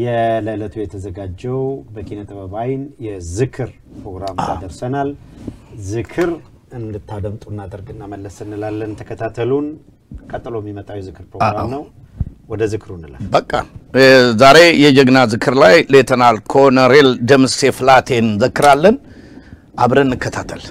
የለለቱ የተዘጋጀው በኪነ ጥበብ አይን የዝክር ፕሮግራም ታደርሰናል ዝክር እንድታደምጡና አድርግና መለስ እንላለን ተከታተሉን ቀጥሎ የሚመጣው የዝክር ፕሮግራም ነው ወደ ዝክሩ እንላለን በቃ ዛሬ የጀግና ዝክር ላይ ሌተናል ኮሎኔል ደምሴ ፍላቴን ዘክራለን አብረን እንከታተል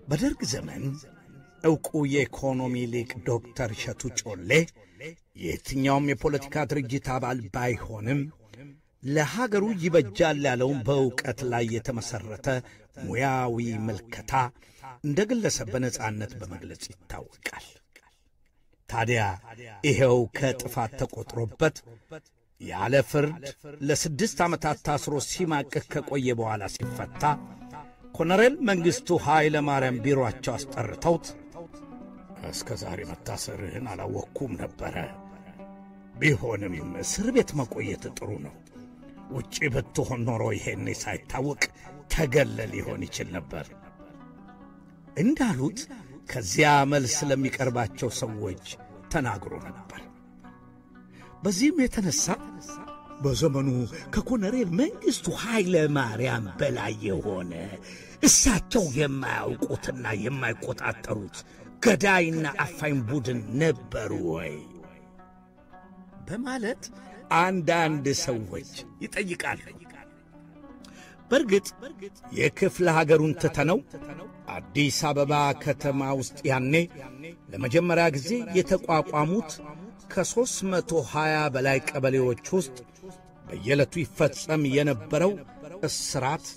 በደርግ ዘመን ዕውቁ የኢኮኖሚ ሊቅ ዶክተር ሸቱ ጮሌ የትኛውም የፖለቲካ ድርጅት አባል ባይሆንም ለሀገሩ ይበጃል ያለውን በእውቀት ላይ የተመሰረተ ሙያዊ ምልከታ እንደ ግለሰብ በነጻነት በመግለጽ ይታወቃል። ታዲያ ይሄው ከጥፋት ተቆጥሮበት ያለ ፍርድ ለ6 ዓመታት ታስሮ ሲማቅቅ ከቆየ በኋላ ሲፈታ ኮሎኔል መንግስቱ ኃይለ ማርያም ቢሮአቸው አስጠርተውት እስከ ዛሬ መታሰርህን አላወቅኩም ነበር ቢሆንም እስር ቤት መቆየት ጥሩ ነው ውጪ ብትሆን ኖሮ ይሄን ሳይታወቅ ተገለል ይሆን ይችል ነበር እንዳሉት ከዚያ መልስ ለሚቀርባቸው ሰዎች ተናግሮ ነበር በዚህም የተነሳ በዘመኑ ከኮሎኔል መንግስቱ ኃይለ ማርያም በላይ የሆነ እሳቸው የማያውቁትና የማይቆጣጠሩት ገዳይና አፋኝ ቡድን ነበሩ ወይ በማለት አንዳንድ ሰዎች ይጠይቃሉ። በርግጥ የክፍለ ሀገሩን ተተነው አዲስ አበባ ከተማ ውስጥ ያኔ ለመጀመሪያ ጊዜ የተቋቋሙት ከ320 በላይ ቀበሌዎች ውስጥ በየዕለቱ ይፈጸም የነበረው እስራት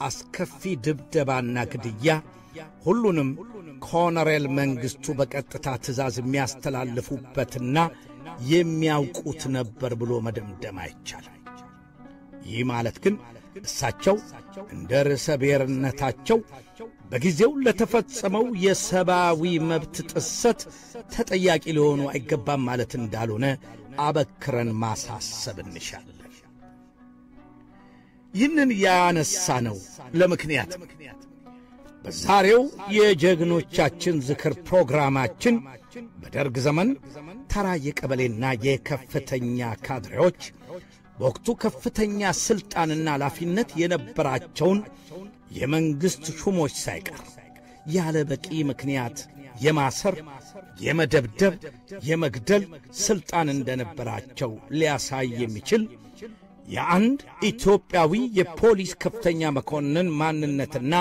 አስከፊ ድብደባና ግድያ ሁሉንም ኮሎኔል መንግስቱ በቀጥታ ትእዛዝ የሚያስተላልፉበትና የሚያውቁት ነበር ብሎ መደምደም አይቻልም። ይህ ማለት ግን እሳቸው እንደ ርዕሰ ብሔርነታቸው በጊዜው ለተፈጸመው የሰብአዊ መብት ጥሰት ተጠያቂ ሊሆኑ አይገባም ማለት እንዳልሆነ አበክረን ማሳሰብ እንሻለን። ይህንን ያነሳ ነው ለምክንያት በዛሬው የጀግኖቻችን ዝክር ፕሮግራማችን በደርግ ዘመን ተራ የቀበሌና የከፍተኛ ካድሬዎች በወቅቱ ከፍተኛ ስልጣንና ኃላፊነት የነበራቸውን የመንግስት ሹሞች ሳይቀር ያለ በቂ ምክንያት የማሰር የመደብደብ የመግደል ስልጣን እንደነበራቸው ሊያሳይ የሚችል የአንድ ኢትዮጵያዊ የፖሊስ ከፍተኛ መኮንን ማንነትና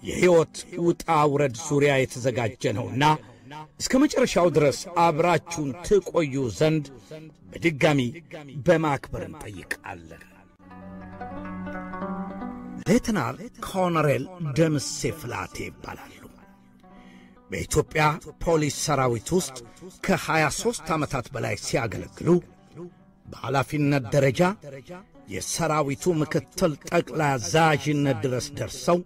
የሕይወት ውጣ ውረድ ዙሪያ የተዘጋጀ ነውና እስከ መጨረሻው ድረስ አብራችሁን ትቆዩ ዘንድ በድጋሚ በማክበር እንጠይቃለን። ሌተናል ኮሎኔል ደምሴ ፍላቴ ይባላሉ። በኢትዮጵያ ፖሊስ ሰራዊት ውስጥ ከ23 ዓመታት በላይ ሲያገለግሉ በኃላፊነት ደረጃ የሰራዊቱ ምክትል ጠቅላይ አዛዥነት ድረስ ደርሰው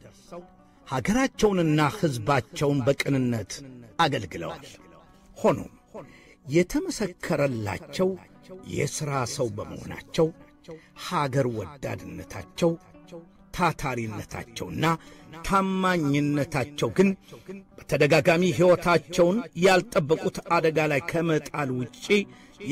ሀገራቸውንና ሕዝባቸውን በቅንነት አገልግለዋል። ሆኖም የተመሰከረላቸው የሥራ ሰው በመሆናቸው ሀገር ወዳድነታቸው ታታሪነታቸውና ታማኝነታቸው ግን በተደጋጋሚ ሕይወታቸውን ያልጠበቁት አደጋ ላይ ከመጣል ውጪ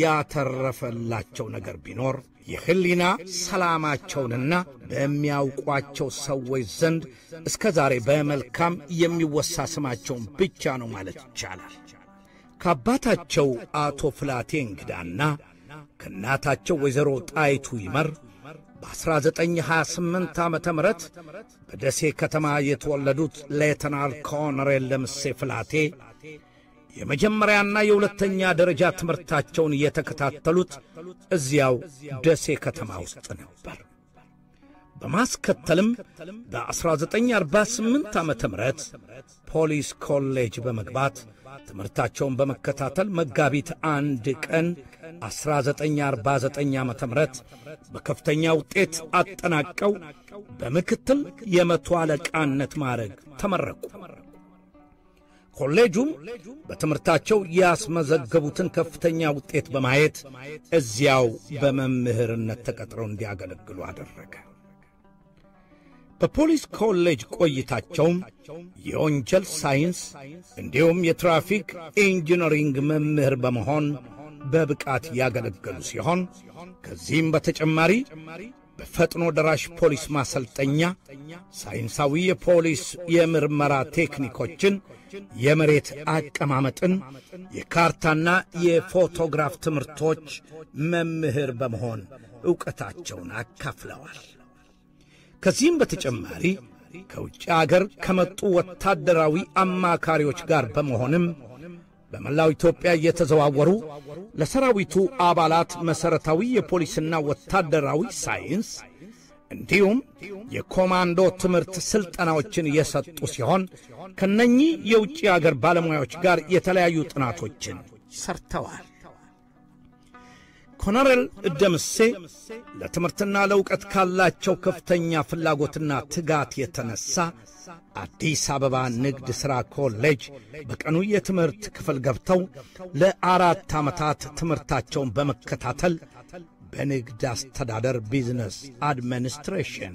ያተረፈላቸው ነገር ቢኖር የህሊና ሰላማቸውንና በሚያውቋቸው ሰዎች ዘንድ እስከ ዛሬ በመልካም የሚወሳ ስማቸውን ብቻ ነው ማለት ይቻላል። ከአባታቸው አቶ ፍላቴ እንግዳና ከእናታቸው ወይዘሮ ጣይቱ ይመር በ1928 ዓመተ ምህረት በደሴ ከተማ የተወለዱት ሌተናል ኮሎኔል ደምሴ ፍላቴ የመጀመሪያና የሁለተኛ ደረጃ ትምህርታቸውን የተከታተሉት እዚያው ደሴ ከተማ ውስጥ ነበር። በማስከተልም በ1948 ዓመተ ምህረት ፖሊስ ኮሌጅ በመግባት ትምህርታቸውን በመከታተል መጋቢት 1 ቀን 1949 ዓመተ ምህረት በከፍተኛ ውጤት አጠናቀው በምክትል የመቶ አለቃነት ማዕረግ ተመረቁ። ኮሌጁም በትምህርታቸው ያስመዘገቡትን ከፍተኛ ውጤት በማየት እዚያው በመምህርነት ተቀጥረው እንዲያገለግሉ አደረገ። በፖሊስ ኮሌጅ ቆይታቸውም የወንጀል ሳይንስ እንዲሁም የትራፊክ ኢንጂነሪንግ መምህር በመሆን በብቃት ያገለገሉ ሲሆን ከዚህም በተጨማሪ በፈጥኖ ደራሽ ፖሊስ ማሰልጠኛ ሳይንሳዊ የፖሊስ የምርመራ ቴክኒኮችን፣ የመሬት አቀማመጥን፣ የካርታና የፎቶግራፍ ትምህርቶች መምህር በመሆን ዕውቀታቸውን አካፍለዋል። ከዚህም በተጨማሪ ከውጭ አገር ከመጡ ወታደራዊ አማካሪዎች ጋር በመሆንም በመላው ኢትዮጵያ እየተዘዋወሩ ለሰራዊቱ አባላት መሠረታዊ የፖሊስና ወታደራዊ ሳይንስ እንዲሁም የኮማንዶ ትምህርት ሥልጠናዎችን የሰጡ ሲሆን ከነኚህ የውጭ አገር ባለሙያዎች ጋር የተለያዩ ጥናቶችን ሰርተዋል። ኮሎኔል ደምሴ ለትምህርትና ለዕውቀት ካላቸው ከፍተኛ ፍላጎትና ትጋት የተነሳ አዲስ አበባ ንግድ ሥራ ኮሌጅ በቀኑ የትምህርት ክፍል ገብተው ለ4 ዓመታት ትምህርታቸውን በመከታተል በንግድ አስተዳደር ቢዝነስ አድሚኒስትሬሽን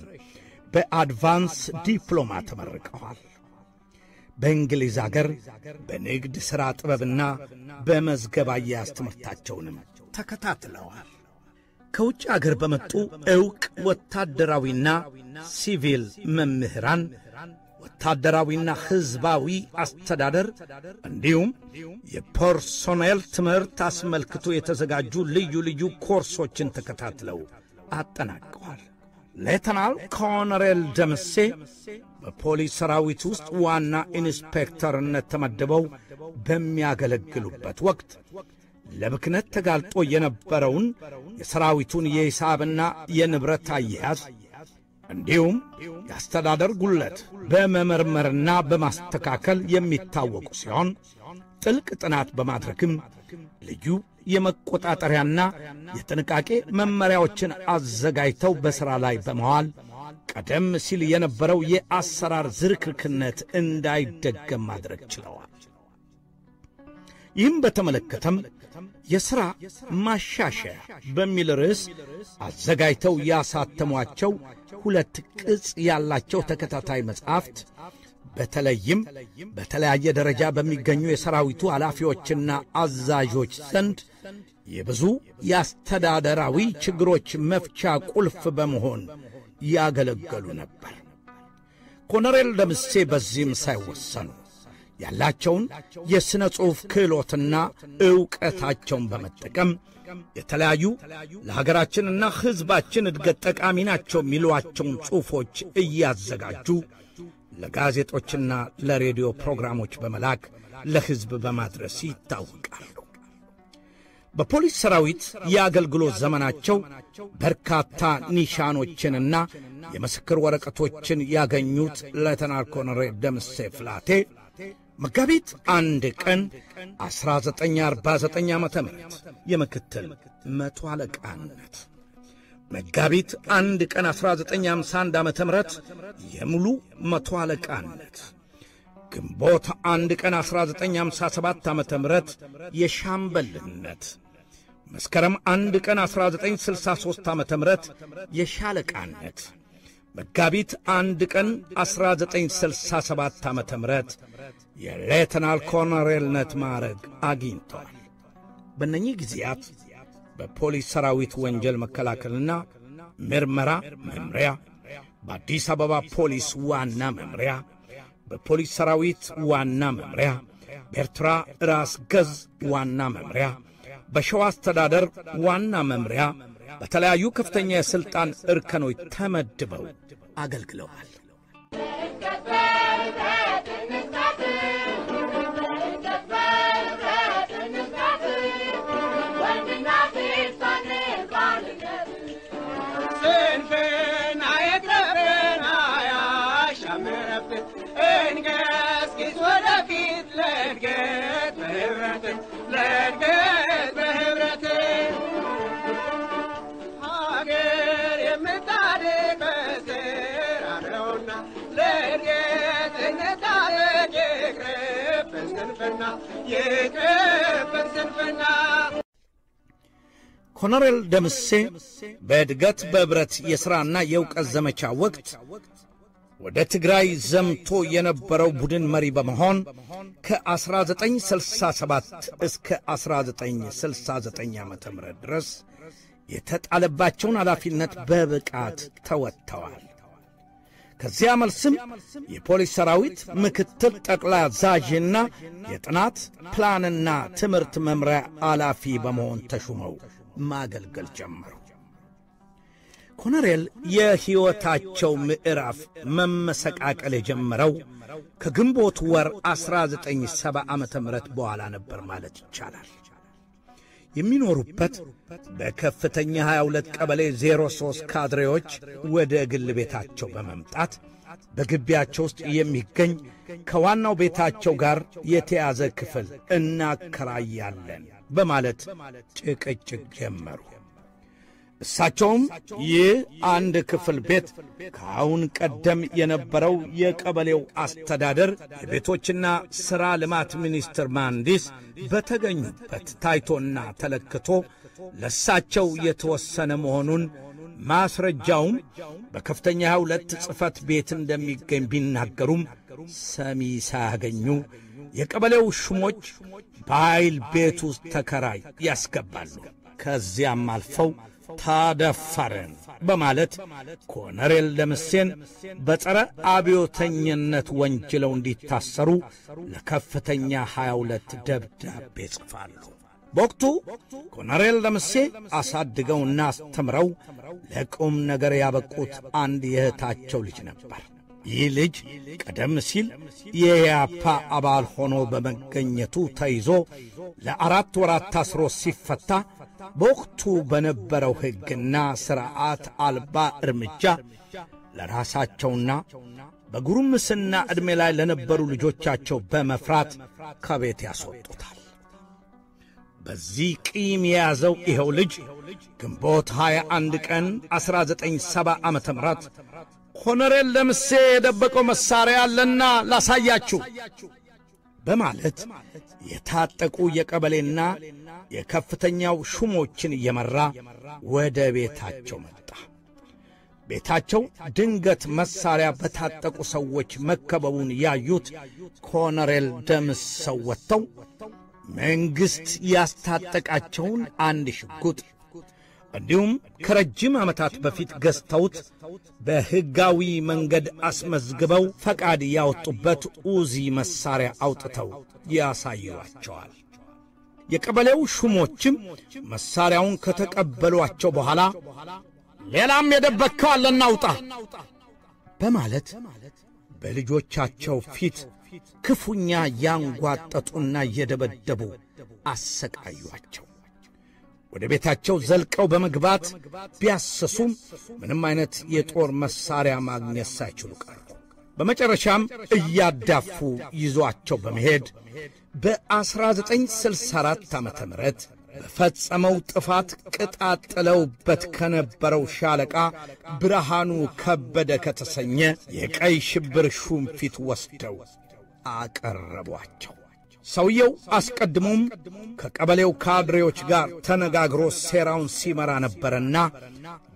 በአድቫንስ ዲፕሎማ ተመርቀዋል። በእንግሊዝ አገር በንግድ ሥራ ጥበብና በመዝገብ አያያዝ ትምህርታቸውንም ተከታትለዋል። ከውጭ አገር በመጡ ዕውቅ ወታደራዊና ሲቪል መምህራን ወታደራዊና ሕዝባዊ አስተዳደር እንዲሁም የፐርሶኔል ትምህርት አስመልክቶ የተዘጋጁ ልዩ ልዩ ኮርሶችን ተከታትለው አጠናቀዋል። ሌተናል ኮሎኔል ደምሴ በፖሊስ ሰራዊት ውስጥ ዋና ኢንስፔክተርነት ተመድበው በሚያገለግሉበት ወቅት ለብክነት ተጋልጦ የነበረውን የሰራዊቱን የሂሳብና የንብረት አያያዝ እንዲሁም የአስተዳደር ጉለት በመመርመርና በማስተካከል የሚታወቁ ሲሆን ጥልቅ ጥናት በማድረግም ልዩ የመቆጣጠሪያና የጥንቃቄ መመሪያዎችን አዘጋጅተው በሥራ ላይ በመዋል ቀደም ሲል የነበረው የአሰራር ዝርክርክነት እንዳይደገም ማድረግ ችለዋል። ይህም በተመለከተም የሥራ ማሻሻያ በሚል ርዕስ አዘጋጅተው ያሳተሟቸው 2 ቅጽ ያላቸው ተከታታይ መጽሐፍት በተለይም በተለያየ ደረጃ በሚገኙ የሰራዊቱ ኃላፊዎችና አዛዦች ዘንድ የብዙ የአስተዳደራዊ ችግሮች መፍቻ ቁልፍ በመሆን ያገለገሉ ነበር። ኮሎኔል ደምሴ በዚህም ሳይወሰኑ ያላቸውን የሥነ ጽሑፍ ክህሎትና ዕውቀታቸውን በመጠቀም የተለያዩ ለሀገራችንና ሕዝባችን እድገት ጠቃሚ ናቸው የሚሏቸውን ጽሑፎች እያዘጋጁ ለጋዜጦችና ለሬዲዮ ፕሮግራሞች በመላክ ለሕዝብ በማድረስ ይታወቃሉ። በፖሊስ ሰራዊት የአገልግሎት ዘመናቸው በርካታ ኒሻኖችንና የምስክር ወረቀቶችን ያገኙት ሌተናል ኮሎኔል ደምሴ ፍላቴ መጋቢት 1 ቀን 1949 ዓመተ ምህረት የምክትል መቶ አለቃነት፣ መጋቢት 1 ቀን 1951 ዓመተ ምህረት የሙሉ መቶ አለቃነት፣ ግንቦት 1 ቀን 1957 ዓመተ ምህረት የሻምበልነት፣ መስከረም 1 ቀን 1963 ዓመተ ምህረት የሻለቃነት፣ መጋቢት 1 ቀን 1967 ዓመተ ምህረት የሌተናል ኮሎኔልነት ማዕረግ አግኝተዋል። በእነኚህ ጊዜያት በፖሊስ ሰራዊት ወንጀል መከላከልና ምርመራ መምሪያ፣ በአዲስ አበባ ፖሊስ ዋና መምሪያ፣ በፖሊስ ሰራዊት ዋና መምሪያ፣ በኤርትራ ራስ ገዝ ዋና መምሪያ፣ በሸዋ አስተዳደር ዋና መምሪያ በተለያዩ ከፍተኛ የሥልጣን እርከኖች ተመድበው አገልግለዋል። ኮሎኔል ደምሴ በእድገት በህብረት የሥራና የእውቀት ዘመቻ ወቅት ወደ ትግራይ ዘምቶ የነበረው ቡድን መሪ በመሆን ከ1967 እስከ 1969 ዓመተ ምህረት ድረስ የተጣለባቸውን ኃላፊነት በብቃት ተወጥተዋል። ከዚያ መልስም የፖሊስ ሰራዊት ምክትል ጠቅላይ አዛዥና የጥናት ፕላንና ትምህርት መምሪያ ኃላፊ በመሆን ተሹመው ማገልገል ጀመሩ። ኮሎኔል የሕይወታቸው ምዕራፍ መመሰቃቀል የጀመረው ከግንቦት ወር 1970 ዓመተ ምህረት በኋላ ነበር ማለት ይቻላል። የሚኖሩበት በከፍተኛ 22 ቀበሌ 03 ካድሬዎች ወደ ግል ቤታቸው በመምጣት በግቢያቸው ውስጥ የሚገኝ ከዋናው ቤታቸው ጋር የተያዘ ክፍል እናከራያለን በማለት ጭቅጭቅ ጀመሩ። እሳቸውም ይህ አንድ ክፍል ቤት ከአሁን ቀደም የነበረው የቀበሌው አስተዳደር የቤቶችና ሥራ ልማት ሚኒስትር መሐንዲስ በተገኙበት ታይቶና ተለክቶ ለእሳቸው የተወሰነ መሆኑን ማስረጃውም በከፍተኛ 22 ጽሕፈት ቤት እንደሚገኝ ቢናገሩም ሰሚ ሳያገኙ የቀበሌው ሹሞች በኃይል ቤት ውስጥ ተከራይ ያስገባሉ። ከዚያም አልፈው ታደፈረን በማለት ኮሎኔል ደምሴን በጸረ አብዮተኝነት ወንጅለው እንዲታሰሩ ለከፍተኛ 22 ደብዳቤ ጽፋሉ። በወቅቱ ኮሎኔል ደምሴ አሳድገውና አስተምረው ለቁም ነገር ያበቁት አንድ የእህታቸው ልጅ ነበር። ይህ ልጅ ቀደም ሲል የኢያፓ አባል ሆኖ በመገኘቱ ተይዞ ለ4 ወራት ታስሮ ሲፈታ በወቅቱ በነበረው ሕግና ሥርዓት አልባ እርምጃ ለራሳቸውና በጉርምስና ዕድሜ ላይ ለነበሩ ልጆቻቸው በመፍራት ከቤት ያስወጡታል። በዚህ ቂም የያዘው ይኸው ልጅ ግንቦት 21 ቀን 1970 ዓመተ ምህረት ኮሎኔል ደምሴ የደበቀው መሳሪያ አለና ላሳያችሁ በማለት የታጠቁ የቀበሌና የከፍተኛው ሹሞችን እየመራ ወደ ቤታቸው መጣ። ቤታቸው ድንገት መሳሪያ በታጠቁ ሰዎች መከበቡን ያዩት ኮሎኔል ደምሰው ወጥተው መንግሥት ያስታጠቃቸውን አንድ ሽጉጥ እንዲሁም ከረጅም ዓመታት በፊት ገዝተውት በሕጋዊ መንገድ አስመዝግበው ፈቃድ ያወጡበት ኡዚ መሳሪያ አውጥተው ያሳዩአቸዋል። የቀበሌው ሹሞችም መሳሪያውን ከተቀበሏቸው በኋላ ሌላም የደበቅከው አለ እናውጣ በማለት በልጆቻቸው ፊት ክፉኛ ያንጓጠጡና የደበደቡ አሰቃዩአቸው። ወደ ቤታቸው ዘልቀው በመግባት ቢያሰሱም ምንም አይነት የጦር መሳሪያ ማግኘት ሳይችሉ ቀሩ። በመጨረሻም እያዳፉ ይዟቸው በመሄድ በ1964 ዓመተ ምህረት በፈጸመው ጥፋት ቅጣጥለውበት ከነበረው ሻለቃ ብርሃኑ ከበደ ከተሰኘ የቀይ ሽብር ሹም ፊት ወስደው አቀረቧቸው። ሰውየው አስቀድሞም ከቀበሌው ካድሬዎች ጋር ተነጋግሮ ሴራውን ሲመራ ነበርና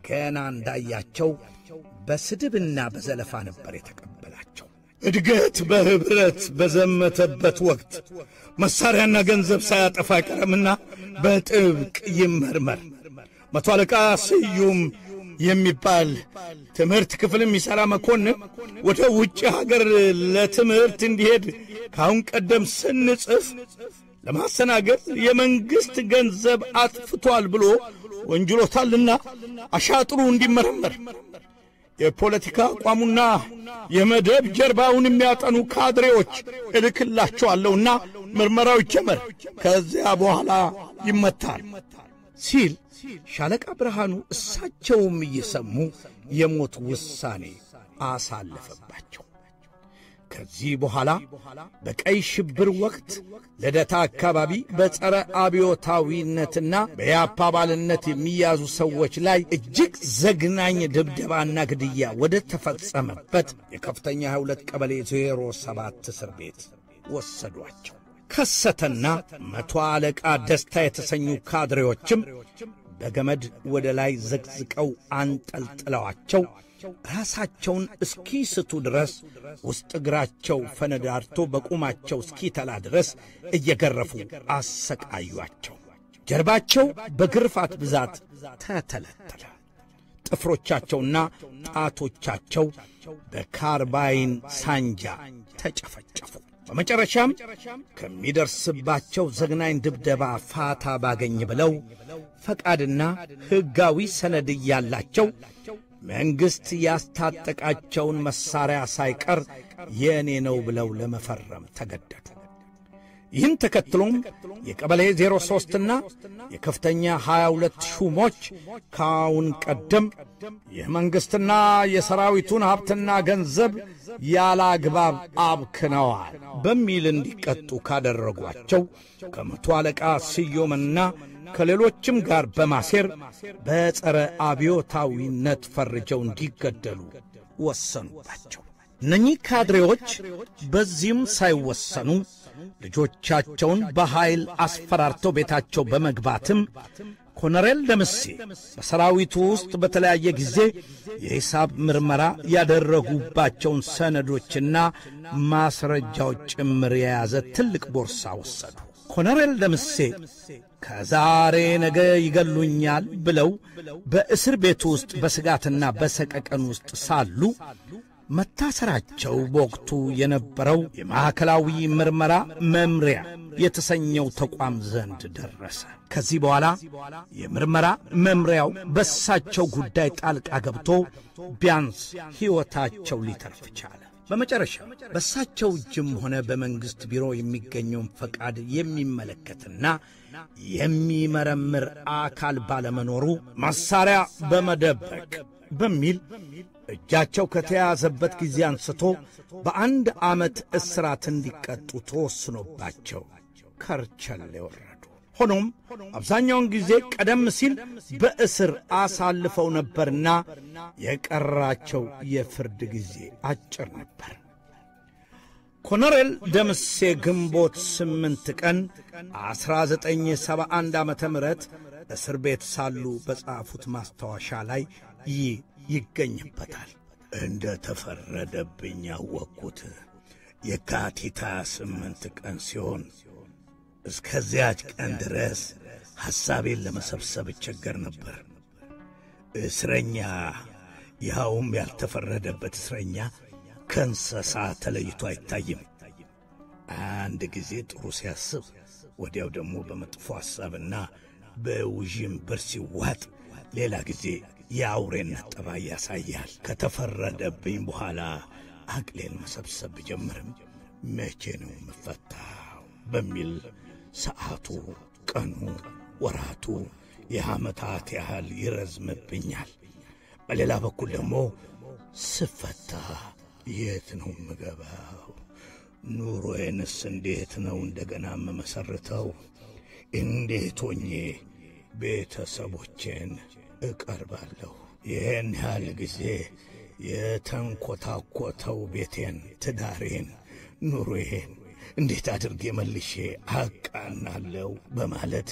ገና እንዳያቸው በስድብና በዘለፋ ነበር የተቀበላቸው። እድገት በህብረት በዘመተበት ወቅት መሳሪያና ገንዘብ ሳያጠፋ አይቀርምና በጥብቅ ይመርመር። መቶ አለቃ ስዩም የሚባል ትምህርት ክፍል የሚሠራ መኮንን ወደ ውጭ ሀገር ለትምህርት እንዲሄድ ካሁን ቀደም ስንጽፍ ለማስተናገድ የመንግሥት ገንዘብ አጥፍቷል ብሎ ወንጅሎታልና አሻጥሩ እንዲመረመር የፖለቲካ አቋሙና የመደብ ጀርባውን የሚያጠኑ ካድሬዎች እልክላቸዋለሁና ምርመራው ይጀመር፣ ከዚያ በኋላ ይመታል ሲል ሻለቃ ብርሃኑ እሳቸውም እየሰሙ የሞት ውሳኔ አሳለፈባቸው። ከዚህ በኋላ በቀይ ሽብር ወቅት ልደታ አካባቢ በጸረ አብዮታዊነትና በኢያፓ አባልነት የሚያዙ ሰዎች ላይ እጅግ ዘግናኝ ድብደባና ግድያ ወደ ተፈጸመበት የከፍተኛ 22 ቀበሌ 07 እስር ቤት ወሰዷቸው። ከሰተና መቶ አለቃ ደስታ የተሰኙ ካድሬዎችም በገመድ ወደ ላይ ዘግዝቀው አንጠልጥለዋቸው ራሳቸውን እስኪስቱ ድረስ ውስጥ እግራቸው ፈነዳርቶ በቁማቸው እስኪተላ ድረስ እየገረፉ አሰቃዩአቸው። ጀርባቸው በግርፋት ብዛት ተተለተለ። ጥፍሮቻቸውና ጣቶቻቸው በካርባይን ሳንጃ ተጨፈጨፉ። በመጨረሻም ከሚደርስባቸው ዘግናኝ ድብደባ ፋታ ባገኝ ብለው ፈቃድና ሕጋዊ ሰነድ ያላቸው መንግሥት ያስታጠቃቸውን መሳሪያ ሳይቀር የኔ ነው ብለው ለመፈረም ተገደዱ። ይህን ተከትሎም የቀበሌ 03ና የከፍተኛ 22 ሹሞች ካሁን ቀደም የመንግሥትና የሰራዊቱን ሀብትና ገንዘብ ያለ አግባብ አብክነዋል በሚል እንዲቀጡ ካደረጓቸው ከመቶ አለቃ ስዩምና ከሌሎችም ጋር በማሴር በጸረ አብዮታዊነት ፈርጀው እንዲገደሉ ወሰኑባቸው። እነኚህ ካድሬዎች በዚህም ሳይወሰኑ ልጆቻቸውን በኃይል አስፈራርተው ቤታቸው በመግባትም ኮሎኔል ደምሴ በሰራዊቱ ውስጥ በተለያየ ጊዜ የሂሳብ ምርመራ ያደረጉባቸውን ሰነዶችና ማስረጃዎች ጭምር የያዘ ትልቅ ቦርሳ ወሰዱ። ኮሎኔል ደምሴ ከዛሬ ነገ ይገሉኛል ብለው በእስር ቤቱ ውስጥ በስጋትና በሰቀቀን ውስጥ ሳሉ መታሰራቸው በወቅቱ የነበረው የማዕከላዊ ምርመራ መምሪያ የተሰኘው ተቋም ዘንድ ደረሰ። ከዚህ በኋላ የምርመራ መምሪያው በሳቸው ጉዳይ ጣልቃ ገብቶ ቢያንስ ሕይወታቸው ሊተርፍ ቻለ። በመጨረሻ በሳቸው እጅም ሆነ በመንግሥት ቢሮ የሚገኘውን ፈቃድ የሚመለከትና የሚመረምር አካል ባለመኖሩ መሳሪያ በመደበቅ በሚል እጃቸው ከተያዘበት ጊዜ አንስቶ በ1 ዓመት እስራት እንዲቀጡ ተወስኖባቸው ከርቸሌ ወረዱ። ሆኖም አብዛኛውን ጊዜ ቀደም ሲል በእስር አሳልፈው ነበርና የቀራቸው የፍርድ ጊዜ አጭር ነበር። ኮሎኔል ደምሴ ግንቦት 8 ቀን 1971 ዓመተ ምህረት እስር ቤት ሳሉ በጻፉት ማስታወሻ ላይ ይገኝበታል። እንደ ተፈረደብኝ ያወቅኩት የካቲት 28 ቀን ሲሆን እስከዚያች ቀን ድረስ ሐሳቤን ለመሰብሰብ እቸገር ነበር። እስረኛ ያውም ያልተፈረደበት እስረኛ ከእንስሳ ተለይቶ አይታይም። አንድ ጊዜ ጥሩ ሲያስብ ወዲያው ደግሞ በመጥፎ ሐሳብና በውዥንብር ሲዋጥ ሌላ ጊዜ የአውሬነት ጠባይ ያሳያል። ከተፈረደብኝ በኋላ አቅሌን መሰብሰብ ቢጀምርም መቼ ነው የምፈታው በሚል ሰዓቱ፣ ቀኑ፣ ወራቱ የዓመታት ያህል ይረዝምብኛል። በሌላ በኩል ደግሞ ስፈታ የት ነው የምገባው? ኑሮዬንስ እንዴት ነው እንደገና የምመሰርተው? እንዴት ሆኜ ቤተሰቦቼን እቀርባለሁ? ይህን ያህል ጊዜ የተንኰታኰተው ቤቴን፣ ትዳሬን፣ ኑሮዬን እንዴት አድርጌ መልሼ አቃናለሁ በማለት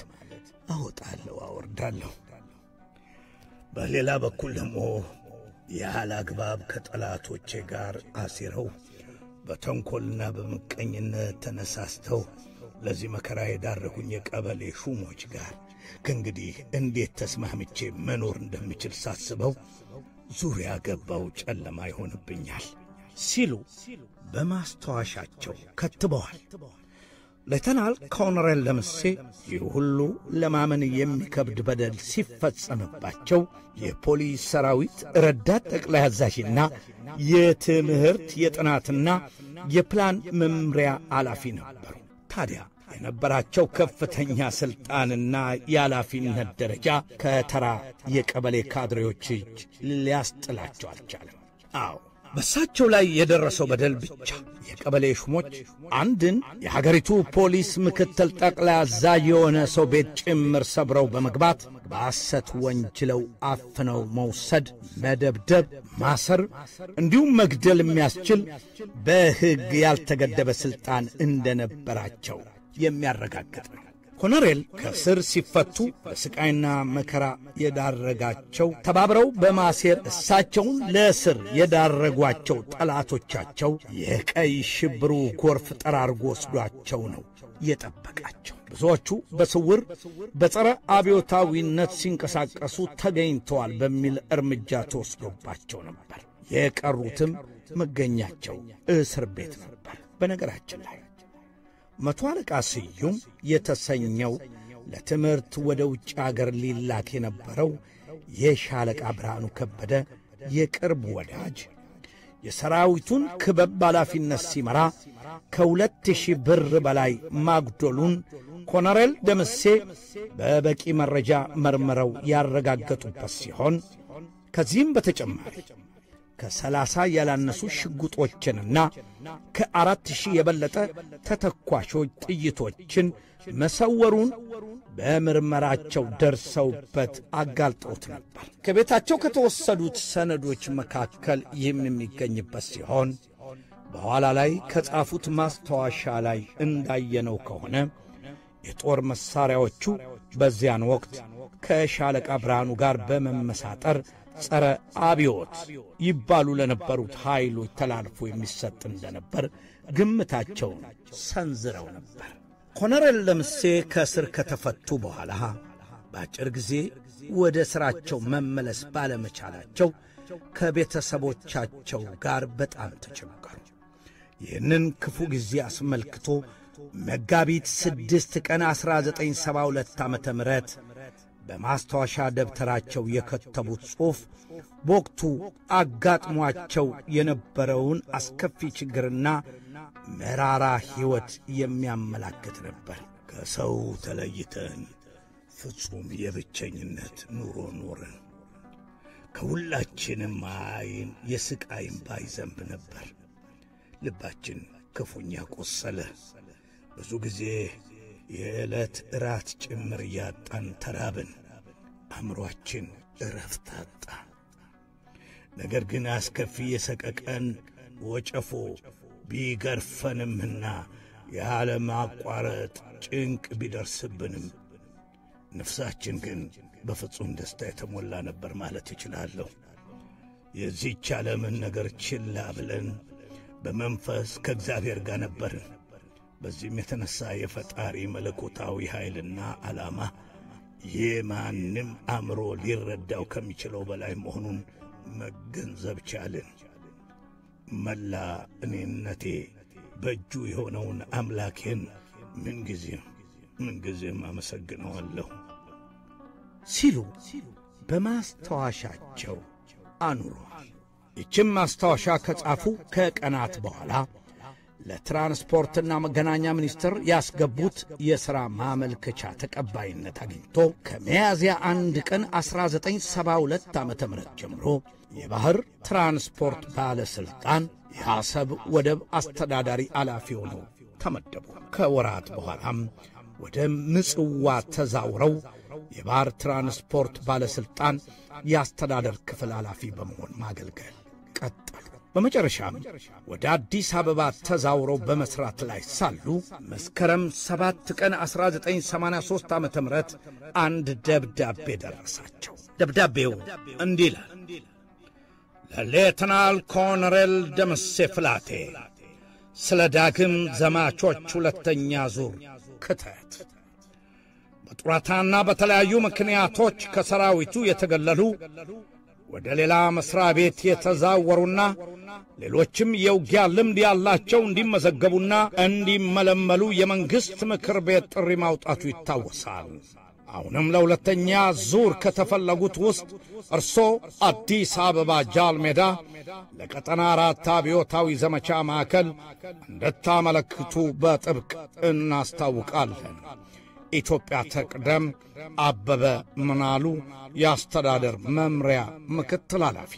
አወጣለሁ አወርዳለሁ። በሌላ በኩል ደግሞ ያለ አግባብ ከጠላቶቼ ጋር አሲረው በተንኰልና በምቀኝነት ተነሳስተው ለዚህ መከራ የዳረጉኝ የቀበሌ ሹሞች ጋር ከእንግዲህ እንዴት ተስማምቼ መኖር እንደምችል ሳስበው ዙሪያ ገባው ጨለማ ይሆንብኛል ሲሉ በማስታወሻቸው ከትበዋል። ሌተናል ኮሎኔል ደምሴ ይህ ሁሉ ለማመን የሚከብድ በደል ሲፈጸምባቸው የፖሊስ ሰራዊት ረዳት ጠቅላይ አዛዥና የትምህርት የጥናትና የፕላን መምሪያ ኃላፊ ነበሩ። ታዲያ የነበራቸው ከፍተኛ ሥልጣንና የኃላፊነት ደረጃ ከተራ የቀበሌ ካድሬዎች እጅ ሊያስጥላቸው አልቻለም። አዎ በሳቸው ላይ የደረሰው በደል ብቻ የቀበሌ ሹሞች አንድን የሀገሪቱ ፖሊስ ምክትል ጠቅላይ አዛዥ የሆነ ሰው ቤት ጭምር ሰብረው በመግባት በሐሰት ወንጅለው አፍነው መውሰድ፣ መደብደብ፣ ማሰር እንዲሁም መግደል የሚያስችል በሕግ ያልተገደበ ሥልጣን እንደነበራቸው የሚያረጋግጥ ነው። ኮሎኔል ከስር ሲፈቱ በስቃይና መከራ የዳረጋቸው ተባብረው በማሴር እሳቸውን ለእስር የዳረጓቸው ጠላቶቻቸው የቀይ ሽብሩ ጎርፍ ጠራርጎ ወስዷቸው ነው የጠበቃቸው። ብዙዎቹ በስውር በጸረ አብዮታዊነት ሲንቀሳቀሱ ተገኝተዋል በሚል እርምጃ ተወስዶባቸው ነበር። የቀሩትም መገኛቸው እስር ቤት ነበር። በነገራችን ላይ መቶ አለቃ ስዩም የተሰኘው ለትምህርት ወደ ውጭ አገር ሊላክ የነበረው የሻለቃ ብርሃኑ ከበደ የቅርብ ወዳጅ የሰራዊቱን ክበብ ኃላፊነት ሲመራ ከ2000 ብር በላይ ማጉደሉን ኮሎኔል ደምሴ በበቂ መረጃ መርምረው ያረጋገጡበት ሲሆን ከዚህም በተጨማሪ ከ30 ያላነሱ ሽጉጦችንና ከ4000 የበለጠ ተተኳሾች ጥይቶችን መሰወሩን በምርመራቸው ደርሰውበት አጋልጠውት ነበር። ከቤታቸው ከተወሰዱት ሰነዶች መካከል ይህም የሚገኝበት ሲሆን በኋላ ላይ ከጻፉት ማስታወሻ ላይ እንዳየነው ከሆነ የጦር መሳሪያዎቹ በዚያን ወቅት ከሻለቃ ብርሃኑ ጋር በመመሳጠር ጸረ አብዮት ይባሉ ለነበሩት ኃይሎች ተላልፎ የሚሰጥ እንደነበር ግምታቸውን ሰንዝረው ነበር። ኮሎኔል ደምሴ ከእስር ከተፈቱ በኋላ በአጭር ጊዜ ወደ ሥራቸው መመለስ ባለመቻላቸው ከቤተሰቦቻቸው ጋር በጣም ተቸገሩ። ይህንን ክፉ ጊዜ አስመልክቶ መጋቢት 6 ቀን 1972 ዓመተ ምህረት በማስታወሻ ደብተራቸው የከተቡት ጽሑፍ በወቅቱ አጋጥሟቸው የነበረውን አስከፊ ችግርና መራራ ሕይወት የሚያመላክት ነበር። ከሰው ተለይተን ፍጹም የብቸኝነት ኑሮ ኖርን። ከሁላችንም ዓይን የስቃይ እንባ ይዘንብ ነበር። ልባችን ክፉኛ ቆሰለ። ብዙ ጊዜ የዕለት እራት ጭምር ያጣን ተራብን። አእምሮአችን እረፍት አጣ። ነገር ግን አስከፊ የሰቀቀን ወጨፎ ቢገርፈንምና ያለማቋረጥ ጭንቅ ቢደርስብንም ነፍሳችን ግን በፍጹም ደስታ የተሞላ ነበር ማለት እችላለሁ። የዚህች ዓለምን ነገር ችላ ብለን በመንፈስ ከእግዚአብሔር ጋር ነበርን። በዚህም የተነሣ የፈጣሪ መለኮታዊ ኃይልና ዓላማ የማንም አእምሮ ሊረዳው ከሚችለው በላይ መሆኑን መገንዘብ ቻልን። መላ እኔነቴ በእጁ የሆነውን አምላኬን ምንጊዜም አመሰግነዋለሁ ሲሉ በማስታወሻቸው አኑረዋል። ይህችም ማስታወሻ ከጻፉ ከቀናት በኋላ ለትራንስፖርትና መገናኛ ሚኒስቴር ያስገቡት የሥራ ማመልከቻ ተቀባይነት አግኝቶ ከሚያዝያ 1 ቀን 1972 ዓመተ ምህረት ጀምሮ የባህር ትራንስፖርት ባለስልጣን የአሰብ ወደብ አስተዳዳሪ ኃላፊ ሆነው ተመደቡ። ከወራት በኋላም ወደ ምጽዋ ተዛውረው የባህር ትራንስፖርት ባለስልጣን የአስተዳደር ክፍል ኃላፊ በመሆን ማገልገል ቀጠሉ። በመጨረሻም ወደ አዲስ አበባ ተዛውረው በመስራት ላይ ሳሉ መስከረም 7 ቀን 1983 ዓመተ ምህረት አንድ ደብዳቤ ደረሳቸው። ደብዳቤው እንዲህ ይላል። ለሌተናል ኮሎኔል ደምሴ ፍላቴ ስለ ዳግም ዘማቾች ሁለተኛ ዙር ክተት በጡረታና በተለያዩ ምክንያቶች ከሰራዊቱ የተገለሉ ወደ ሌላ መስሪያ ቤት የተዛወሩና ሌሎችም የውጊያ ልምድ ያላቸው እንዲመዘገቡና እንዲመለመሉ የመንግስት ምክር ቤት ጥሪ ማውጣቱ ይታወሳል። አሁንም ለሁለተኛ ዙር ከተፈለጉት ውስጥ እርሶ አዲስ አበባ ጃል ሜዳ ለቀጠና 4 አብዮታዊ ዘመቻ ማዕከል እንድታመለክቱ በጥብቅ እናስታውቃለን። ኢትዮጵያ ተቅደም አበበ ምናሉ የአስተዳደር መምሪያ ምክትል ኃላፊ።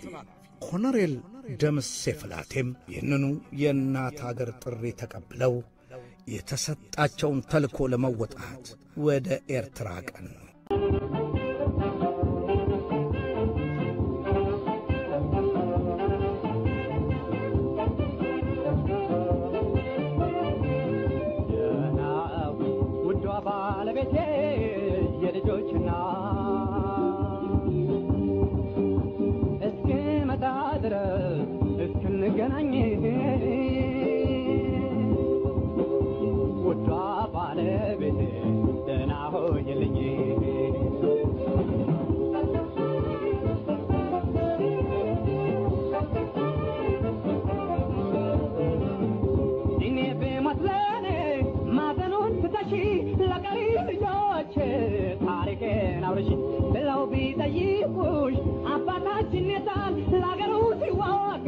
ኮሎኔል ደምሴ ፍላቴም ይህንኑ የእናት አገር ጥሪ ተቀብለው የተሰጣቸውን ተልኮ ለመወጣት ወደ ኤርትራ ቀኑ። የናዊ አውርሽ ብለው ቢጠይቁሽ አባታችን የታል ለአገሩ ሲዋጋ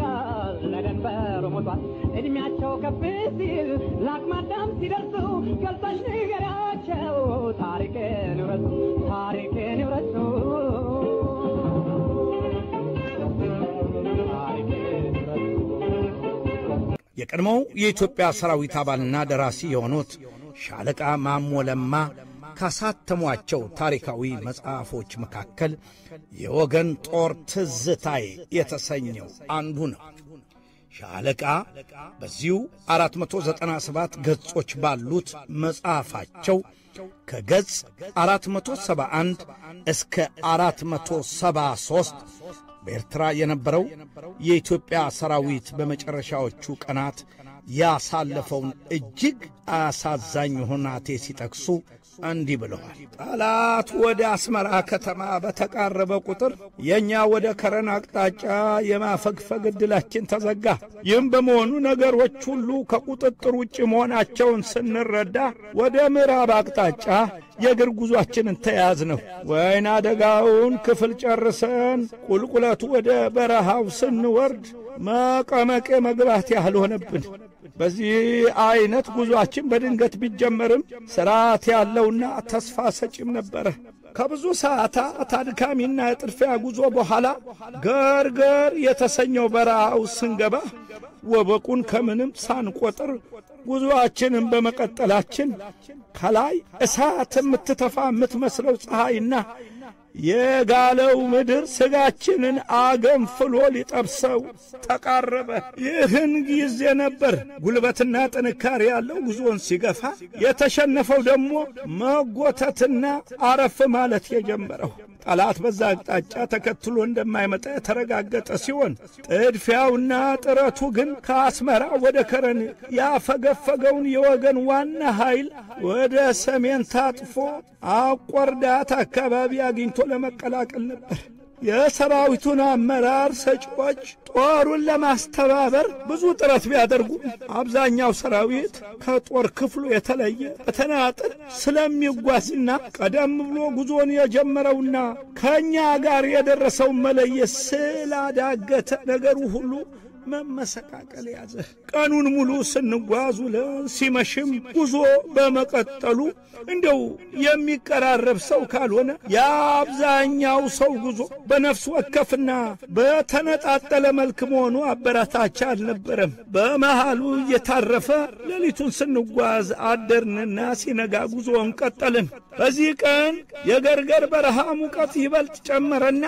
ለደንበሩ ሞቷል እድሜያቸው ከፍ ሲል ለአቅመ አዳም ሲደርሱ ገልጸሽ ንገሪያቸው ታሪክን ይውረሱ ታሪክን ይውረሱ የቀድሞው የኢትዮጵያ ሰራዊት አባልና ደራሲ የሆኑት ሻለቃ ማሞ ለማ ካሳተሟቸው ታሪካዊ መጽሐፎች መካከል የወገን ጦር ትዝታዬ የተሰኘው አንዱ ነው። ሻለቃ በዚሁ 497 ገጾች ባሉት መጽሐፋቸው ከገጽ 471 እስከ 473 በኤርትራ የነበረው የኢትዮጵያ ሰራዊት በመጨረሻዎቹ ቀናት ያሳለፈውን እጅግ አሳዛኝ ሁናቴ ሲጠቅሱ እንዲህ ብለዋል። ጠላት ወደ አስመራ ከተማ በተቃረበ ቁጥር የኛ ወደ ከረን አቅጣጫ የማፈግፈግ ዕድላችን ተዘጋ። ይህም በመሆኑ ነገሮች ሁሉ ከቁጥጥር ውጭ መሆናቸውን ስንረዳ ወደ ምዕራብ አቅጣጫ የእግር ጉዟችንን ተያዝ ነው። ወይና ደጋውን ክፍል ጨርሰን ቁልቁለቱ ወደ በረሃው ስንወርድ መቀመቄ መግባት ያህል ሆነብን። በዚህ አይነት ጉዟችን በድንገት ቢጀመርም ስርዓት ያለውና ተስፋ ሰጪም ነበረ። ከብዙ ሰዓታት አድካሚና የጥድፊያ ጉዞ በኋላ ገርገር የተሰኘው በረሃው ስንገባ ወበቁን ከምንም ሳንቆጥር ጉዞአችንን በመቀጠላችን ከላይ እሳት የምትተፋ የምትመስለው ፀሐይና የጋለው ምድር ስጋችንን አገንፍሎ ሊጠብሰው ተቃረበ። ይህን ጊዜ ነበር ጉልበትና ጥንካሬ ያለው ጉዞን ሲገፋ የተሸነፈው ደግሞ መጎተትና አረፍ ማለት የጀመረው። ጠላት በዛ አቅጣጫ ተከትሎ እንደማይመጣ የተረጋገጠ ሲሆን ጥድፊያውና ጥረቱ ግን ከአስመራ ወደ ከረን ያፈገፈገውን የወገን ዋና ኃይል ወደ ሰሜን ታጥፎ አቆርዳት አካባቢ አግኝቶ ለመቀላቀል ነበር። የሰራዊቱን አመራር ሰጪዎች ጦሩን ለማስተባበር ብዙ ጥረት ቢያደርጉ አብዛኛው ሰራዊት ከጦር ክፍሉ የተለየ በተናጠል ስለሚጓዝና ቀደም ብሎ ጉዞን የጀመረውና ከኛ ጋር የደረሰው መለየት ስላዳገተ ነገሩ ሁሉ መመሰቃቀል ያዘ። ቀኑን ሙሉ ስንጓዝ ውለን ሲመሽም ጉዞ በመቀጠሉ እንደው የሚቀራረብ ሰው ካልሆነ የአብዛኛው ሰው ጉዞ በነፍስ ወከፍና በተነጣጠለ መልክ መሆኑ አበረታች አልነበረም። በመሃሉ እየታረፈ ሌሊቱን ስንጓዝ አደርንና ሲነጋ ጉዞን ቀጠልን። በዚህ ቀን የገርገር በረሃ ሙቀት ይበልጥ ጨመረና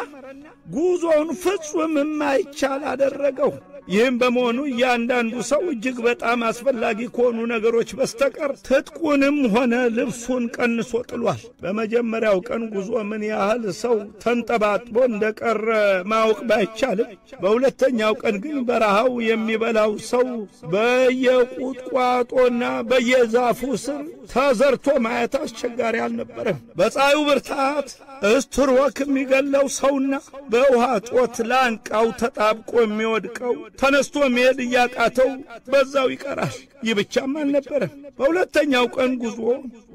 ጉዞውን ፍጹም የማይቻል አደረገው። ይህም በመሆኑ እያንዳንዱ ሰው እጅግ በጣም አስፈላጊ ከሆኑ ነገሮች በስተቀር ትጥቁንም ሆነ ልብሱን ቀንሶ ጥሏል። በመጀመሪያው ቀን ጉዞ ምን ያህል ሰው ተንጠባጥቦ እንደቀረ ማወቅ ባይቻልም በሁለተኛው ቀን ግን በረሃው የሚበላው ሰው በየቁጥቋጦና በየዛፉ ስር ተዘርቶ ማየት አስቸጋሪ አልነበረም። በፀሐዩ ብርታት እስትሮክ የሚገለው ሰውና በውሃ ጦት ላንቃው ተጣብቆ የሚወድቀው ተነስቶ መሄድ እያቃተው በዛው ይቀራል። ይህ ብቻም አልነበረም። በሁለተኛው ቀን ጉዞ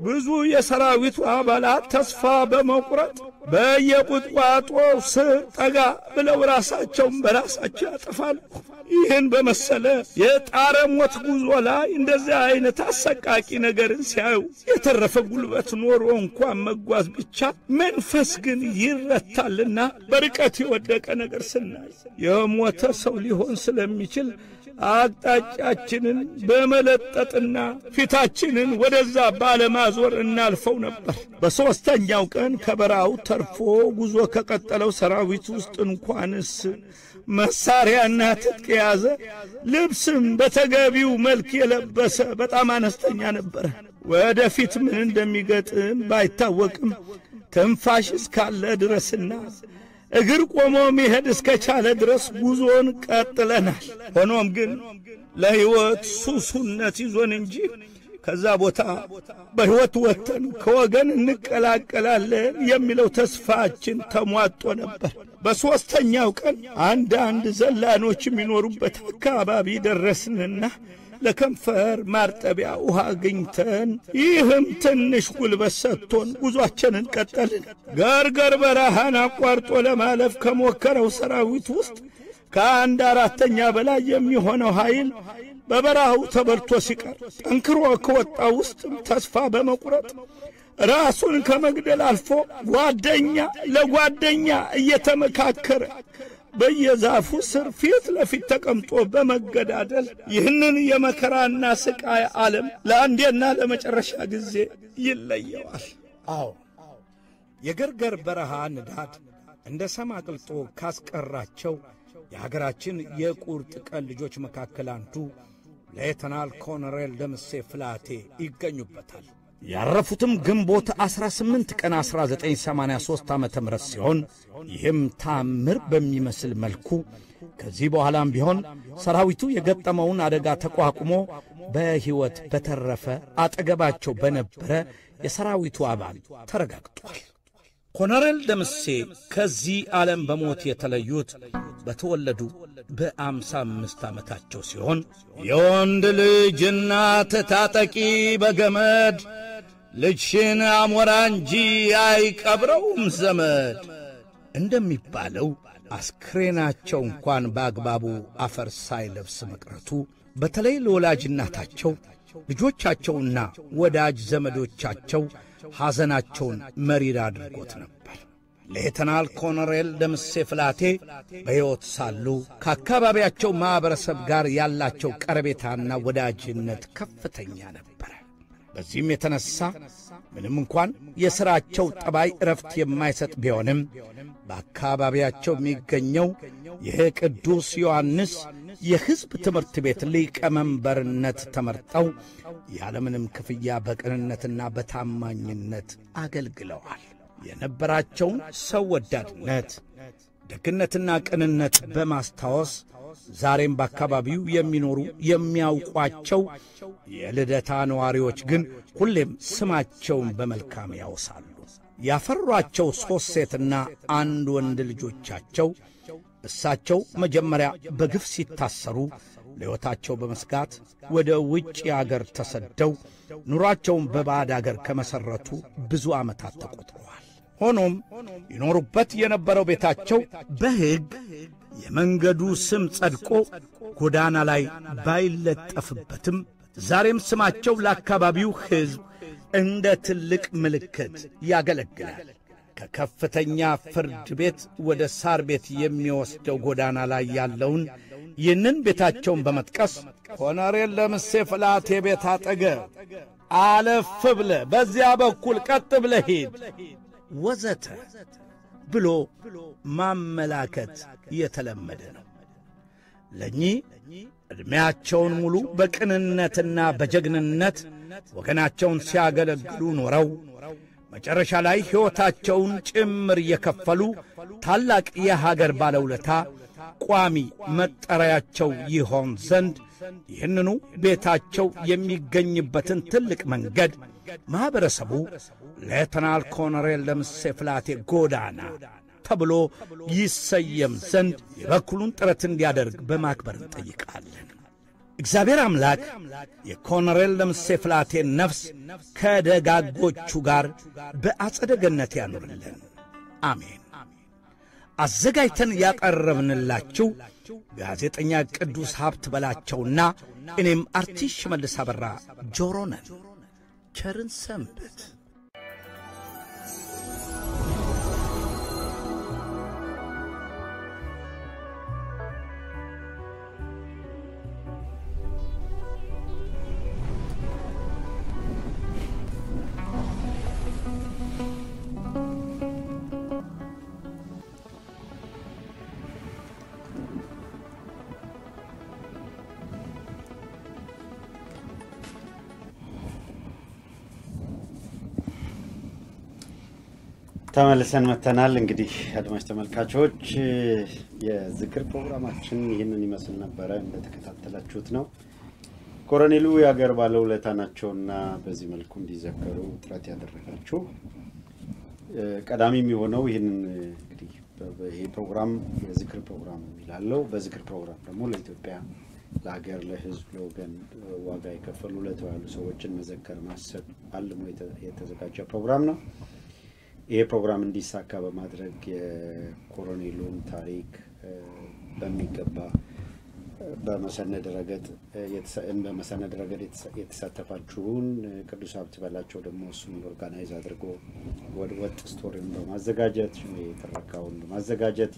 ብዙ የሰራዊቱ አባላት ተስፋ በመቁረጥ በየቁጥቋጦው ስር ጠጋ ብለው ራሳቸውን በራሳቸው ያጠፋሉ። ይህን በመሰለ የጣረ ሞት ጉዞ ላይ እንደዚህ አይነት አሰቃቂ ነገርን ሲያዩ የተረፈ ጉልበት ኖሮ እንኳን መጓዝ ብቻ መንፈስ ግን ይረታልና በርቀት የወደቀ ነገር ስናይ የሞተ ሰው ሊሆን ስለሚችል አቅጣጫችንን በመለጠጥና ፊታችንን ወደዛ ባለማዞር እናልፈው ነበር። በሶስተኛው ቀን ከበረሃው ተርፎ ጉዞ ከቀጠለው ሰራዊት ውስጥ እንኳንስ መሳሪያና ትጥቅ የያዘ ልብስም በተገቢው መልክ የለበሰ በጣም አነስተኛ ነበር። ወደፊት ምን እንደሚገጥም ባይታወቅም ትንፋሽ እስካለ ድረስና እግር ቆሞ መሄድ እስከቻለ ድረስ ጉዞን ቀጥለናል። ሆኖም ግን ለሕይወት ሱሱነት ይዞን እንጂ ከዛ ቦታ በሕይወት ወጥተን ከወገን እንቀላቀላለን የሚለው ተስፋችን ተሟጦ ነበር። በሶስተኛው ቀን አንዳንድ ዘላኖች የሚኖሩበት አካባቢ ደረስንና ለከንፈር ማርጠቢያ ውሃ አግኝተን ይህም ትንሽ ጉልበት ሰጥቶን ጉዟችንን ቀጠልን። ገርገር በረሃን አቋርጦ ለማለፍ ከሞከረው ሰራዊት ውስጥ ከአንድ አራተኛ በላይ የሚሆነው ኃይል በበረሃው ተበልቶ ሲቀር ጠንክሮ ከወጣው ውስጥ ተስፋ በመቁረጥ ራሱን ከመግደል አልፎ ጓደኛ ለጓደኛ እየተመካከረ በየዛፉ ስር ፊት ለፊት ተቀምጦ በመገዳደል ይህንን የመከራና ስቃይ ዓለም ለአንዴና ለመጨረሻ ጊዜ ይለየዋል። አዎ የገርገር በረሃ ንዳድ እንደ ሰም አቅልጦ ካስቀራቸው የሀገራችን የቁርጥ ቀን ልጆች መካከል አንዱ ሌተናል ኮሎኔል ደምሴ ፍላቴ ይገኙበታል። ያረፉትም ግንቦት 18 ቀን 1983 ዓመተ ምህረት ሲሆን ይህም ታምር በሚመስል መልኩ ከዚህ በኋላም ቢሆን ሰራዊቱ የገጠመውን አደጋ ተቋቁሞ በሕይወት በተረፈ አጠገባቸው በነበረ የሰራዊቱ አባል ተረጋግጧል። ኮሎኔል ደምሴ ከዚህ ዓለም በሞት የተለዩት በተወለዱ በ55 ዓመታቸው ሲሆን የወንድ ልጅ እናት ታጠቂ በገመድ ልጅሽን አሞራ እንጂ አይቀብረውም ዘመድ እንደሚባለው አስክሬናቸው እንኳን በአግባቡ አፈር ሳይለብስ መቅረቱ በተለይ ለወላጅ እናታቸው ልጆቻቸውና ወዳጅ ዘመዶቻቸው ሐዘናቸውን መሪር አድርጎት ነበር። ሌተናል ኮሎኔል ደምሴ ፍላቴ በሕይወት ሳሉ ከአካባቢያቸው ማኅበረሰብ ጋር ያላቸው ቀረቤታና ወዳጅነት ከፍተኛ ነበረ። በዚህም የተነሣ ምንም እንኳን የሥራቸው ጠባይ ዕረፍት የማይሰጥ ቢሆንም በአካባቢያቸው የሚገኘው ይህ ቅዱስ ዮሐንስ የሕዝብ ትምህርት ቤት ሊቀመንበርነት ተመርጠው ያለምንም ክፍያ በቅንነትና በታማኝነት አገልግለዋል። የነበራቸውን ሰው ወዳድነት፣ ደግነትና ቅንነት በማስታወስ ዛሬም በአካባቢው የሚኖሩ የሚያውቋቸው የልደታ ነዋሪዎች ግን ሁሌም ስማቸውን በመልካም ያወሳሉ። ያፈሯቸው 3 ሴትና 1 ወንድ ልጆቻቸው እሳቸው መጀመሪያ በግፍ ሲታሰሩ ለሕይወታቸው በመስጋት ወደ ውጭ አገር ተሰደው ኑሯቸውን በባዕድ አገር ከመሠረቱ ብዙ ዓመታት ተቆጥረዋል። ሆኖም ይኖሩበት የነበረው ቤታቸው በሕግ የመንገዱ ስም ጸድቆ ጎዳና ላይ ባይለጠፍበትም ዛሬም ስማቸው ለአካባቢው ሕዝብ እንደ ትልቅ ምልክት ያገለግላል። ከከፍተኛ ፍርድ ቤት ወደ ሳር ቤት የሚወስደው ጎዳና ላይ ያለውን ይህንን ቤታቸውን በመጥቀስ ኮሎኔል ደምሴ ፍላቴ ቤት አጠገብ አለፍ ብለ በዚያ በኩል ቀጥ ብለ ሂድ ወዘተ ብሎ ማመላከት የተለመደ ነው። ለኚህ ዕድሜያቸውን ሙሉ በቅንነትና በጀግንነት ወገናቸውን ሲያገለግሉ ኖረው መጨረሻ ላይ ሕይወታቸውን ጭምር የከፈሉ ታላቅ የሀገር ባለውለታ ቋሚ መጠሪያቸው ይሆን ዘንድ ይህንኑ ቤታቸው የሚገኝበትን ትልቅ መንገድ ማኅበረሰቡ ሌተናል ኮሎኔል ደምሴ ፍላቴ ጎዳና ተብሎ ይሰየም ዘንድ የበኩሉን ጥረት እንዲያደርግ በማክበር እንጠይቃለን። እግዚአብሔር አምላክ የኮሎኔል ደምሴ ፍላቴን ነፍስ ከደጋጎቹ ጋር በአጸደ ገነት ያኑርልን። አሜን። አዘጋጅተን ያቀረብንላችሁ ጋዜጠኛ ቅዱስ ሀብት በላቸውና እኔም አርቲስት ሽመልስ አበራ ጆሮ ነን። ቸርን ሰንብት። ተመልሰን መተናል። እንግዲህ አድማጭ ተመልካቾች የዝክር ፕሮግራማችን ይህንን ይመስል ነበረ። እንደተከታተላችሁት ነው። ኮሎኔሉ የሀገር ባለውለታ ናቸውና በዚህ መልኩ እንዲዘከሩ ጥረት ያደረጋችሁ ቀዳሚ የሚሆነው ይህንን እንግዲህ ይሄ ፕሮግራም የዝክር ፕሮግራም ይላለው። በዝክር ፕሮግራም ደግሞ ለኢትዮጵያ ለሀገር ለህዝብ ለወገን ዋጋ የከፈሉ ለተባሉ ሰዎችን መዘከር ማሰብ አልሞ የተዘጋጀ ፕሮግራም ነው። ይሄ ፕሮግራም እንዲሳካ በማድረግ የኮሎኔሉን ታሪክ በሚገባ በመሰነድ ረገድ የተሳተፋችሁን ቅዱስ ሀብት በላቸው ደግሞ እሱን ኦርጋናይዝ አድርጎ ወጥ ስቶሪን በማዘጋጀት የተረካውን በማዘጋጀት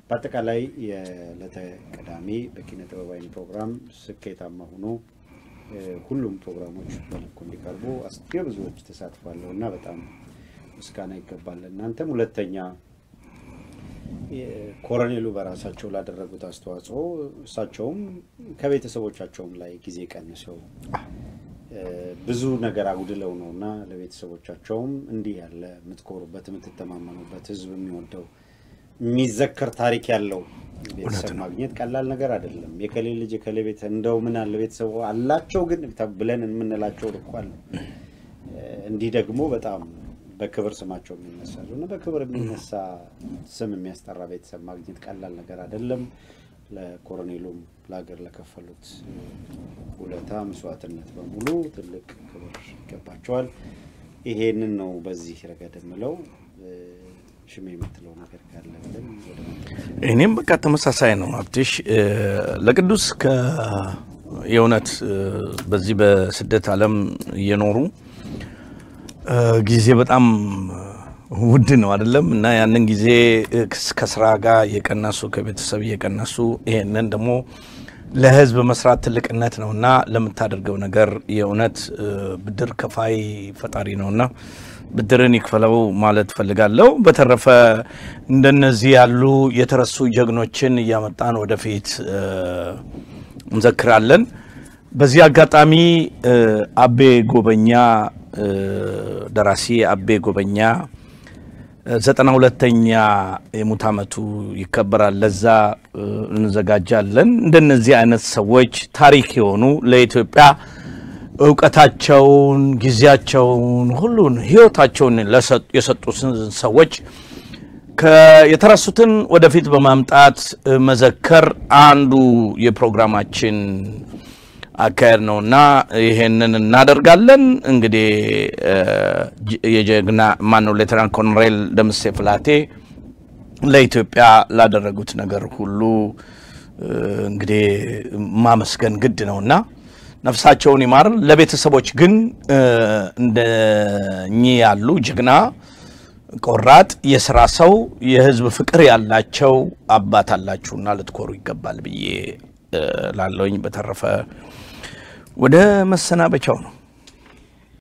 በአጠቃላይ የዕለተ ቅዳሜ በኪነ ጥበባዊ ፕሮግራም ስኬታማ ሆኖ ሁሉም ፕሮግራሞች በልኩ እንዲቀርቡ ብዙዎች ተሳትፈዋልና በጣም ምስጋና ይገባል። እናንተም ሁለተኛ ኮሎኔሉ በራሳቸው ላደረጉት አስተዋጽኦ እሳቸውም ከቤተሰቦቻቸውም ላይ ጊዜ ቀንሰው ብዙ ነገር አጉድለው ነውና ለቤተሰቦቻቸውም እንዲህ ያለ ምትኮሩበት ምትተማመኑበት ህዝብ የሚወደው የሚዘከር ታሪክ ያለው ቤተሰብ ማግኘት ቀላል ነገር አይደለም። የከሌ ልጅ የከሌ ቤት እንደው ምን አለ ቤተሰብ አላቸው ግን ተብለን እንምንላቸው ልኳል እንዲህ ደግሞ በጣም በክብር ስማቸው የሚነሳሉና በክብር የሚነሳ ስም የሚያስጠራ ቤተሰብ ማግኘት ቀላል ነገር አይደለም። ለኮሎኔሉም ለሀገር ለከፈሉት ውለታ መስዋዕትነት በሙሉ ትልቅ ክብር ይገባቸዋል። ይሄንን ነው በዚህ ረገድ ምለው ሽሜ የምትለው ነገር ካለ ብለን እኔም በቃ ተመሳሳይ ነው። አብትሽ ለቅዱስ የእውነት በዚህ በስደት ዓለም እየኖሩ ጊዜ በጣም ውድ ነው አይደለም እና ያንን ጊዜ ከስራ ጋር የቀነሱ ከቤተሰብ የቀነሱ ይሄንን ደግሞ ለህዝብ መስራት ትልቅነት ነውና ለምታደርገው ነገር የእውነት ብድር ከፋይ ፈጣሪ ነውና ብድርን ይክፈለው ማለት ፈልጋለሁ። በተረፈ እንደነዚህ ያሉ የተረሱ ጀግኖችን ያመጣን ወደፊት እንዘክራለን። በዚህ አጋጣሚ አቤ ጎበኛ ደራሲ አቤ ጎበኛ 92ኛ የሙት ዓመቱ ይከበራል። ለዛ እንዘጋጃለን። እንደነዚህ አይነት ሰዎች ታሪክ የሆኑ ለኢትዮጵያ ዕውቀታቸውን ጊዜያቸውን ሁሉን ህይወታቸውን የሰጡትን ሰዎች የተረሱትን ወደፊት በማምጣት መዘከር አንዱ የፕሮግራማችን አካሄድ ነውና ይሄንን እናደርጋለን። እንግዲህ የጀግና ሌተናንት ኮሎኔል ደምሴ ፍላቴ ለኢትዮጵያ ላደረጉት ነገር ሁሉ እንግዲህ ማመስገን ግድ ነውና ነፍሳቸውን ይማር። ለቤተሰቦች ግን እንደኚህ ያሉ ጀግና ቆራጥ የሥራ ሰው የህዝብ ፍቅር ያላቸው አባት አላችሁና ልትኮሩ ይገባል ብዬ ላለውኝ። በተረፈ ወደ መሰናበቻው ነው።